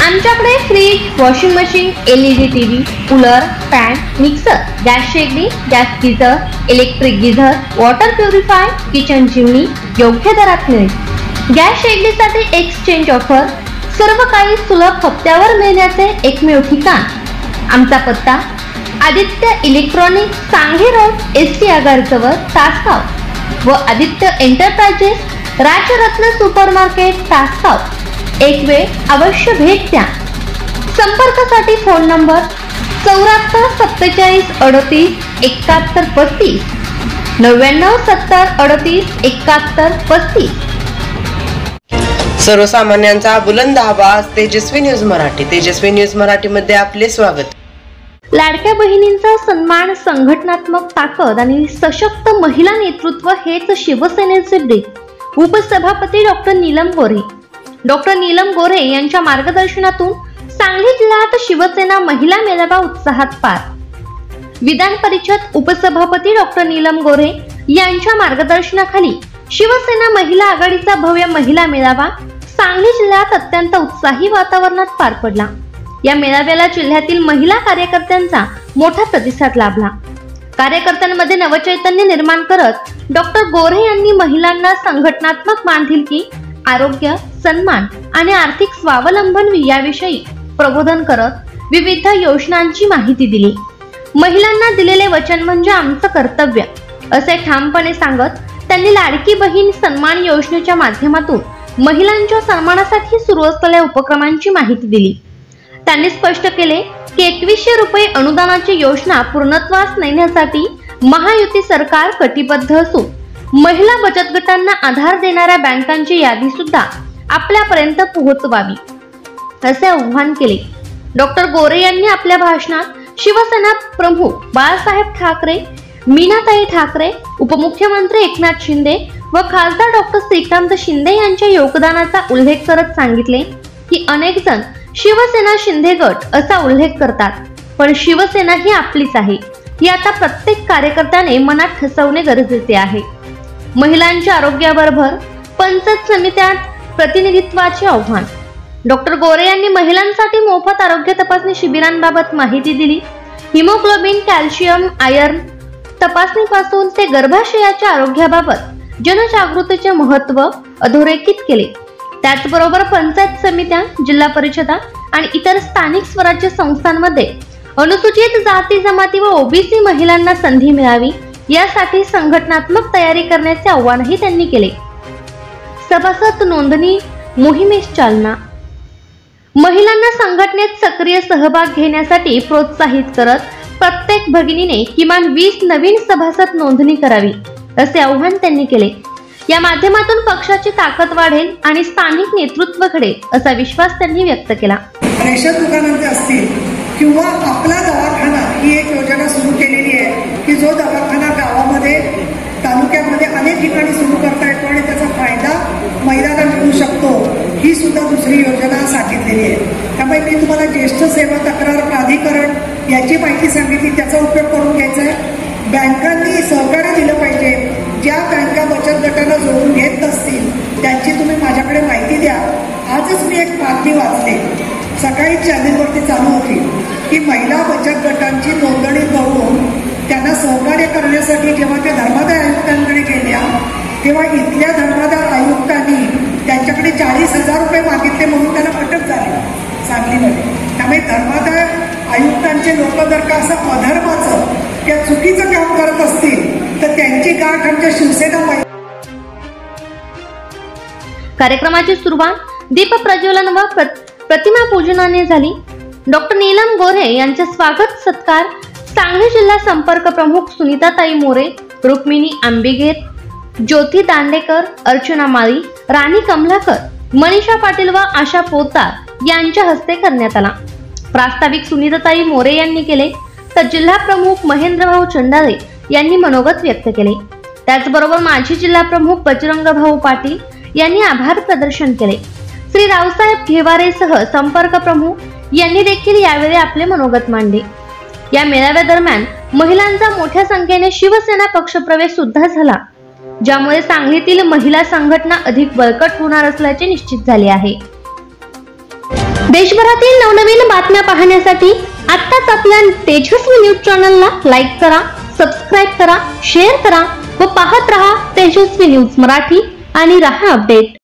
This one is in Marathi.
आमच्याकडे fridge, washing machine, LED TV, cooler, fan, mixer, gas शेगडी, gas geyser, electric geyser, water purifier, kitchen chimney योग्य दरात मिळेल. गॅस शेगडीसाठी एक्सचेंज ऑफर, सर्व काही सुलभ हप्त्यावर मिळण्याचे एकमेव ठिकाण. आमचा पत्ता Aditya electronics, Sangli road, ST आगार जवळ, तासगाव व आदित्य एंटरप्राइजेस, राजरत्न सुपरमार्केट, तासगाव. एक वेळ अवश्य भेट द्या. संपर्कासाठी फोन नंबर 74 47 38 71 35 99 70 38 71 35. सर्वसामान्यांचा बुलंद आवाज, तेजस्वी न्यूज मराठी. तेजस्वी न्यूज मराठी मध्ये आपले स्वागत. लाडक्या बहिणींचा सन्मान, संघटनात्मक ताकद आणि सशक्त महिला नेतृत्व हेच शिवसेनेचे ब्रीद. उपसभापती डॉक्टर नीलम गोरे. डॉक्टर नीलम गोरे यांच्या मार्गदर्शनातून सांगली जिल्ह्यात शिवसेना महिला मेळावा उत्साहात पार. विधान परिषद उपसभापती डॉक्टर नीलम गोरे यांच्या मार्गदर्शनाखाली शिवसेना महिला आघाडीचा भव्य महिला मेळावा सांगली जिल्ह्यात अत्यंत उत्साही वातावरणात पार पडला. या मेळाव्याला जिल्ह्यातील महिला कार्यकर्त्यांचा मोठा प्रतिसाद लाभला. कार्यकर्त्यांमध्ये नवचैतन्य निर्माण करत डॉक्टर गोरे यांनी महिलांना संघटनात्मक बांधिलकी, आरोग्य, सन्मान आणि आर्थिक स्वावलंबन याविषयी प्रबोधन करत विविध योजनांची माहिती दिली. महिलांना दिलेले वचन म्हणजे आमचं कर्तव्य असे ठामपणे सांगत त्यांनी लाडकी बहीण सन्मान योजनेच्या माध्यमातून महिलांच्या सन्मानासाठी सुरू असलेल्या उपक्रमांची माहिती दिली. त्यांनी स्पष्ट केले की 2100 रुपये अनुदानाची योजना पूर्णत्वास नेण्यासाठी महायुती सरकार कटिबद्ध असून महिला बचत गटांना आधार देणाऱ्या बँकांची यादी सुद्धा आपल्यापर्यंत पोहोचवावी असे आवाहन केले. डॉक्टर गोरे यांनी आपल्या भाषणात शिवसेना प्रमुख बाळासाहेब ठाकरे, मीनाताई ठाकरे, उपमुख्यमंत्री एकनाथ शिंदे व खासदार डॉक्टर श्रीकांत शिंदे यांच्या योगदानाचा उल्लेख करत सांगितले की अनेक जण शिवसेना शिंदे गट असा उल्लेख करतात, पण शिवसेना ही आपलीच आहे हे आता प्रत्येक कार्यकर्त्याने मनात ठसवणे गरजेचे आहे. महिलांच्या आरोग्याबरोबर पंचायत समित्यात प्रतिनिधित्वाचे आव्हान. डॉक्टर गोरे यांनी महिलांसाठी मोफत आरोग्य तपासणी शिबिरांबाबत माहिती दिली. हिमोग्लोबिन, कॅल्शियम, आयर्न तपासणीपासून ते गर्भाशयाच्या आरोग्याबाबत जनजागृतीचे महत्त्व अधोरेखित केले. त्याचबरोबर पंचायत समित्या, जिल्हा परिषदा आणि इतर स्थानिक स्वराज्य संस्थांमध्ये अनुसूचित जाती जमाती व OBC महिलांना संधी मिळावी यासाठी संघटनात्मक तयारी करण्याचे आवाहनही त्यांनी केले. सभासद नोंदणी मोहिमेस चालना. महिलांना संघटनेत सक्रिय सहभाग घेण्यासाठी प्रोत्साहित करत प्रत्येक भगिनीने किमान 20 नवीन सभासद नोंदणी करावी असे आवाहन त्यांनी केले. या माध्यमातून पक्षाची ताकद वाढेल आणि स्थानिक नेतृत्व घडेल असा विश्वास त्यांनी व्यक्त केला. रेशन दुकानांचे असतील किंवा आपला दवाखाना ही एक योजना सुरू केलेली आहे की जो दवाखाना गावामध्ये, तालुक्यामध्ये अनेक ठिकाणी सुरू करता येतो आणि त्याचा फायदा महिलांना मिळू शकतो, ही सुद्धा दुसरी योजना सांगितलेली आहे. त्यामुळे मी तुम्हाला ज्येष्ठ सेवा तक्रार प्राधिकरण याची माहिती सांगितली, त्याचा उपयोग करून घ्यायचा आहे. बँकांनी सहकार्य दिलं पाहिजे. ज्या बँका बचत गटांना जोडून घेत नसतील त्यांची तुम्ही माझ्याकडे माहिती द्या. आजच मी एक बातमी वाचले, सकाळी चॅनेलवरती चालू होती की महिला बचत गटांची नोंदणी करून त्यांना सहकार्य करण्यासाठी जेव्हा त्या धर्मादाय आयुक्तांकडे गेल्या तेव्हा इथल्या धर्मादाय आयुक्तांनी त्यांच्याकडे 40,000 रुपये मागितले म्हणून त्यांना अटक झाली सांगलीमध्ये. त्यामुळे धर्मादाय आयुक्तांचे लोक जर का असं अधर्माचं त्या चुकीचं काम करत असतील तर त्यांची गाठ आमच्या शिवसेना. कार्यक्रमाची सुरुवात दीप प्रज्वलन व प्रतिमा पूजनाने झाली. डॉक्टर नीलम गोरे यांचे स्वागत सत्कार सांगली जिल्हा संपर्क प्रमुख सुनीताताई मोरे, रुक्मिणी आंबिगेर, ज्योती दांडेकर, अर्चना माळी, राणी कमलाकर, मनीषा पाटील व आशा पोतदार यांच्या हस्ते करण्यात आला. प्रास्ताविक सुनीताताई मोरे यांनी केले तर जिल्हा प्रमुख महेंद्रभाऊ चंडाळे यांनी मनोगत व्यक्त केले. त्याचबरोबर माजी जिल्हा प्रमुख बजरंगभाऊ पाटील यांनी आभार प्रदर्शन केले. श्री रावसाहेब घेवारेसह संपर्क प्रमुख यांनी देखील यावेळी आपले मनोगत मांडले. या मेळाव्यादरम्यान महिलांचा मोठ्या संख्येने शिवसेना पक्षप्रवेश सुद्धा झाला, ज्यामुळे सांगलीतील महिला संघटना अधिक बळकट होणार असल्याचे निश्चित झाले आहे. देशभरातील नवनवीन बातम्या पाहण्यासाठी आत्ताच आपल्या तेजस्वी न्यूज चॅनलला लाईक करा, सबस्क्राईब करा, शेअर करा व पाहत रहा तेजस्वी न्यूज मराठी आणि रहा अपडेट।